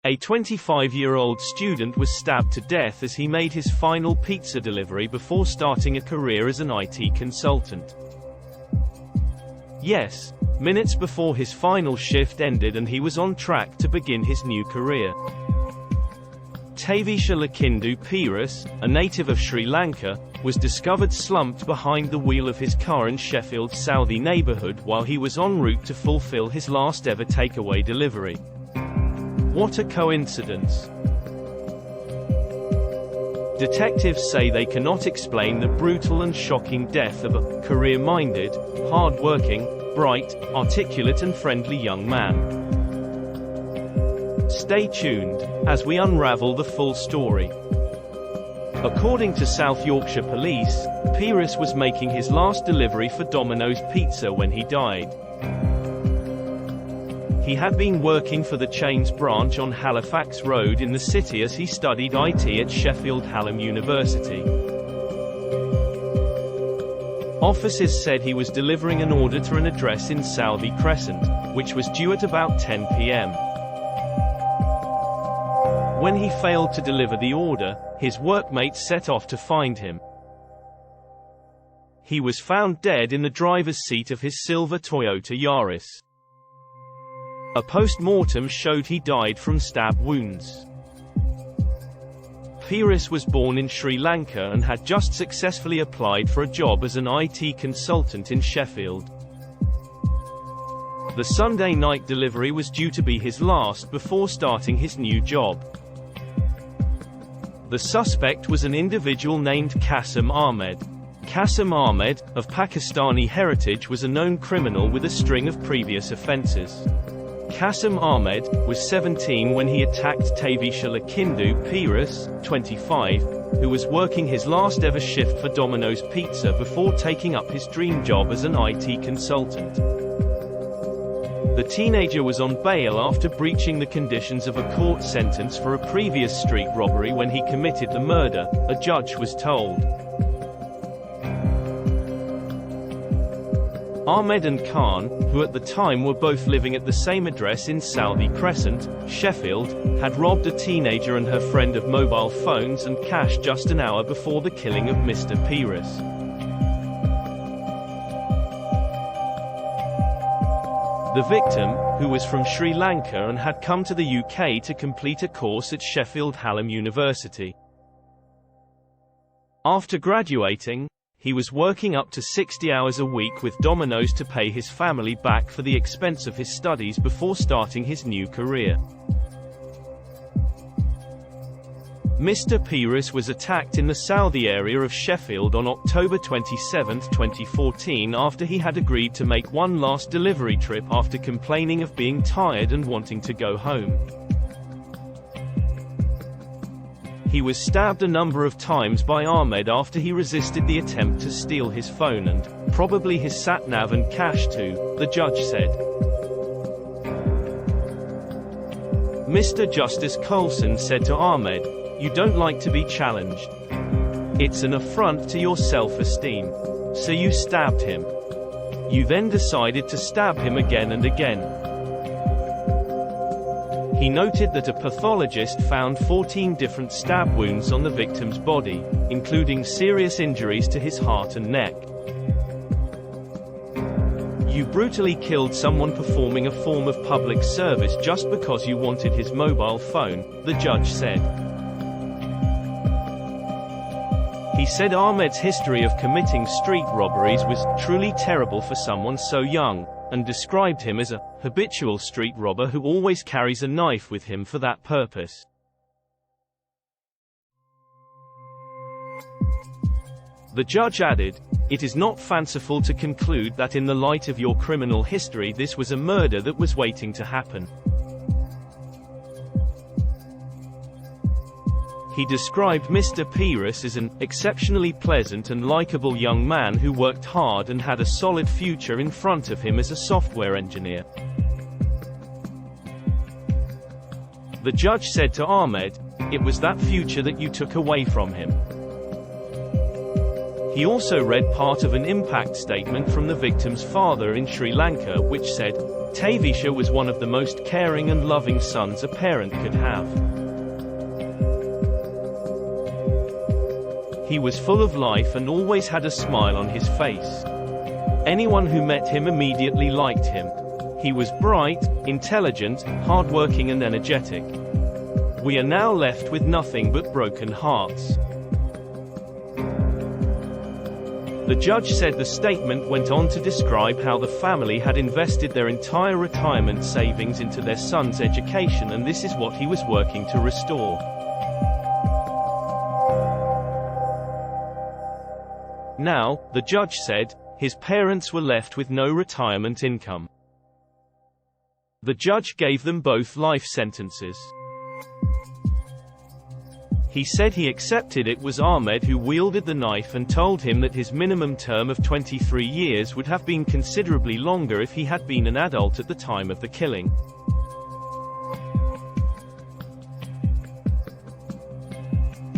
A 25-year-old student was stabbed to death as he made his final pizza delivery before starting a career as an IT consultant. Yes, minutes before his final shift ended and he was on track to begin his new career. Thavisha Lakindu Peiris, a native of Sri Lanka, was discovered slumped behind the wheel of his car in Sheffield's Southey neighbourhood while he was en route to fulfill his last ever takeaway delivery. What a coincidence. Detectives say they cannot explain the brutal and shocking death of a career-minded, hard-working, bright, articulate and friendly young man. Stay tuned as we unravel the full story. According to South Yorkshire Police, Peiris was making his last delivery for Domino's Pizza when he died. He had been working for the chain's branch on Halifax Road in the city as he studied IT at Sheffield Hallam University. Officers said he was delivering an order to an address in Southey Crescent, which was due at about 10 p.m. When he failed to deliver the order, his workmates set off to find him. He was found dead in the driver's seat of his silver Toyota Yaris. A post-mortem showed he died from stab wounds. Peiris was born in Sri Lanka and had just successfully applied for a job as an IT consultant in Sheffield. The Sunday night delivery was due to be his last before starting his new job. The suspect was an individual named Kasim Ahmed. Kasim Ahmed, of Pakistani heritage, was a known criminal with a string of previous offences. Kasim Ahmed was 17 when he attacked Thavisha Lakindu Peiris, 25, who was working his last ever shift for Domino's Pizza before taking up his dream job as an IT consultant. The teenager was on bail after breaching the conditions of a court sentence for a previous street robbery when he committed the murder, a judge was told. Ahmed and Khan, who at the time were both living at the same address in Southey Crescent, Sheffield, had robbed a teenager and her friend of mobile phones and cash just an hour before the killing of Mr. Peiris. The victim, who was from Sri Lanka and had come to the UK to complete a course at Sheffield Hallam University. After graduating, he was working up to 60 hours a week with Domino's to pay his family back for the expense of his studies before starting his new career. Mr. Peiris was attacked in the Southey area of Sheffield on October 27, 2014 after he had agreed to make one last delivery trip after complaining of being tired and wanting to go home. He was stabbed a number of times by Ahmed after he resisted the attempt to steal his phone and, probably his sat-nav and cash too, the judge said. Mr. Justice Coulson said to Ahmed, "You don't like to be challenged. It's an affront to your self-esteem. So you stabbed him. You then decided to stab him again and again." He noted that a pathologist found 14 different stab wounds on the victim's body, including serious injuries to his heart and neck. You brutally killed someone performing a form of public service just because you wanted his mobile phone, the judge said. He said Ahmed's history of committing street robberies was truly terrible for someone so young, and described him as a habitual street robber who always carries a knife with him for that purpose. The judge added, "It is not fanciful to conclude that in the light of your criminal history this was a murder that was waiting to happen." He described Mr. Peiris as an exceptionally pleasant and likable young man who worked hard and had a solid future in front of him as a software engineer. The judge said to Ahmed, "It was that future that you took away from him." He also read part of an impact statement from the victim's father in Sri Lanka which said, Thavisha was one of the most caring and loving sons a parent could have. He was full of life and always had a smile on his face. Anyone who met him immediately liked him. He was bright, intelligent, hardworking and energetic. We are now left with nothing but broken hearts. The judge said the statement went on to describe how the family had invested their entire retirement savings into their son's education, and this is what he was working to restore. Now, the judge said, his parents were left with no retirement income. The judge gave them both life sentences. He said he accepted it was Ahmed who wielded the knife and told him that his minimum term of 23 years would have been considerably longer if he had been an adult at the time of the killing.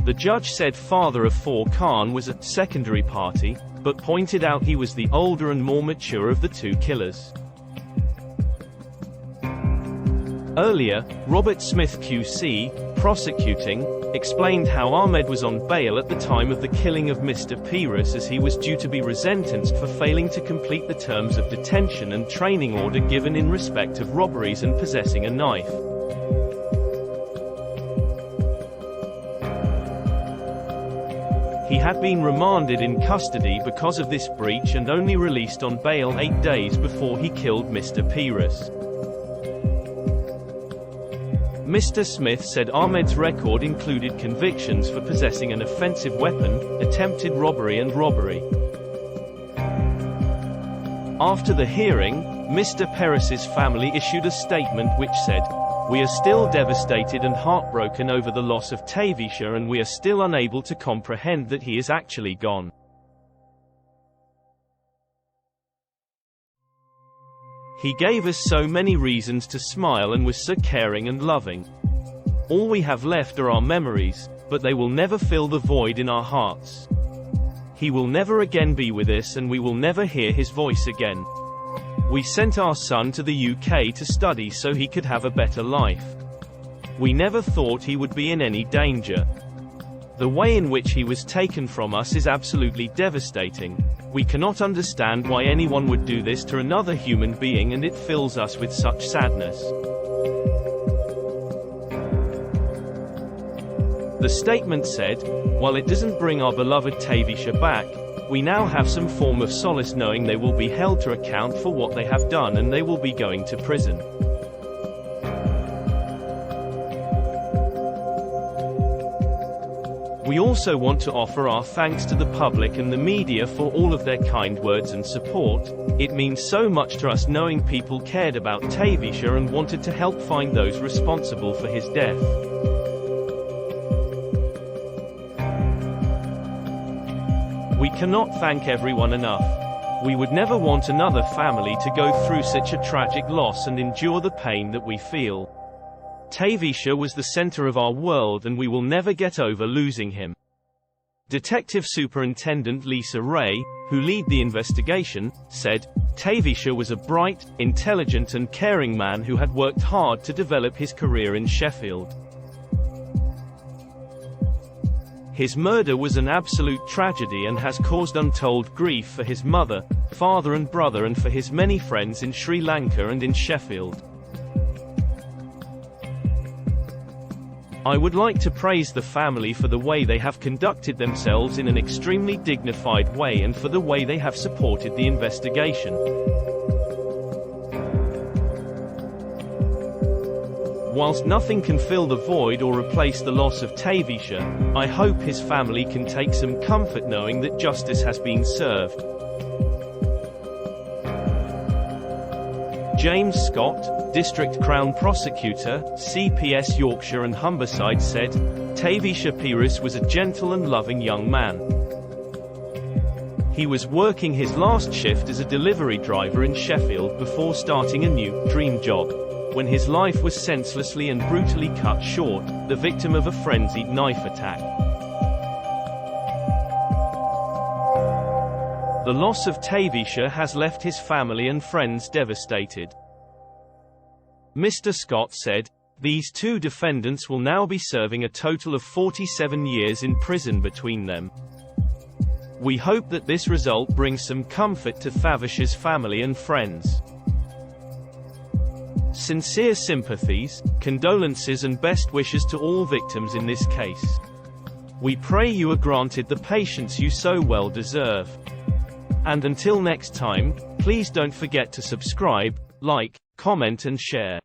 The judge said father of four Khan was a secondary party, but pointed out he was the older and more mature of the two killers. Earlier, Robert Smith QC, prosecuting, explained how Ahmed was on bail at the time of the killing of Mr. Peiris, as he was due to be resentenced for failing to complete the terms of detention and training order given in respect of robberies and possessing a knife. He had been remanded in custody because of this breach and only released on bail 8 days before he killed Mr. Peiris. Mr. Smith said Ahmed's record included convictions for possessing an offensive weapon, attempted robbery and robbery. After the hearing, Mr. Peiris's family issued a statement which said, "We are still devastated and heartbroken over the loss of Thavisha, and we are still unable to comprehend that he is actually gone. He gave us so many reasons to smile and was so caring and loving. All we have left are our memories, but they will never fill the void in our hearts. He will never again be with us and we will never hear his voice again. We sent our son to the UK to study so he could have a better life. We never thought he would be in any danger. The way in which he was taken from us is absolutely devastating. We cannot understand why anyone would do this to another human being, and it fills us with such sadness." The statement said, "While it doesn't bring our beloved Thavisha back, we now have some form of solace knowing they will be held to account for what they have done and they will be going to prison. We also want to offer our thanks to the public and the media for all of their kind words and support. It means so much to us knowing people cared about Thavisha and wanted to help find those responsible for his death. We cannot thank everyone enough. We would never want another family to go through such a tragic loss and endure the pain that we feel. Thavisha was the center of our world and we will never get over losing him." Detective Superintendent Lisa Ray, who led the investigation, said, "Thavisha was a bright, intelligent and caring man who had worked hard to develop his career in Sheffield. His murder was an absolute tragedy and has caused untold grief for his mother, father and brother and for his many friends in Sri Lanka and in Sheffield. I would like to praise the family for the way they have conducted themselves in an extremely dignified way and for the way they have supported the investigation. Whilst nothing can fill the void or replace the loss of Thavisha, I hope his family can take some comfort knowing that justice has been served." James Scott, District Crown Prosecutor, CPS Yorkshire and Humberside said, "Thavisha Peiris was a gentle and loving young man. He was working his last shift as a delivery driver in Sheffield before starting a new, dream job, when his life was senselessly and brutally cut short, the victim of a frenzied knife attack. The loss of Thavisha has left his family and friends devastated. Mr. Scott said, "These two defendants will now be serving a total of 47 years in prison between them. We hope that this result brings some comfort to Thavisha's family and friends. Sincere sympathies, condolences and best wishes to all victims in this case. We pray you are granted the patience you so well deserve. And until next time, please don't forget to subscribe, like, comment and share."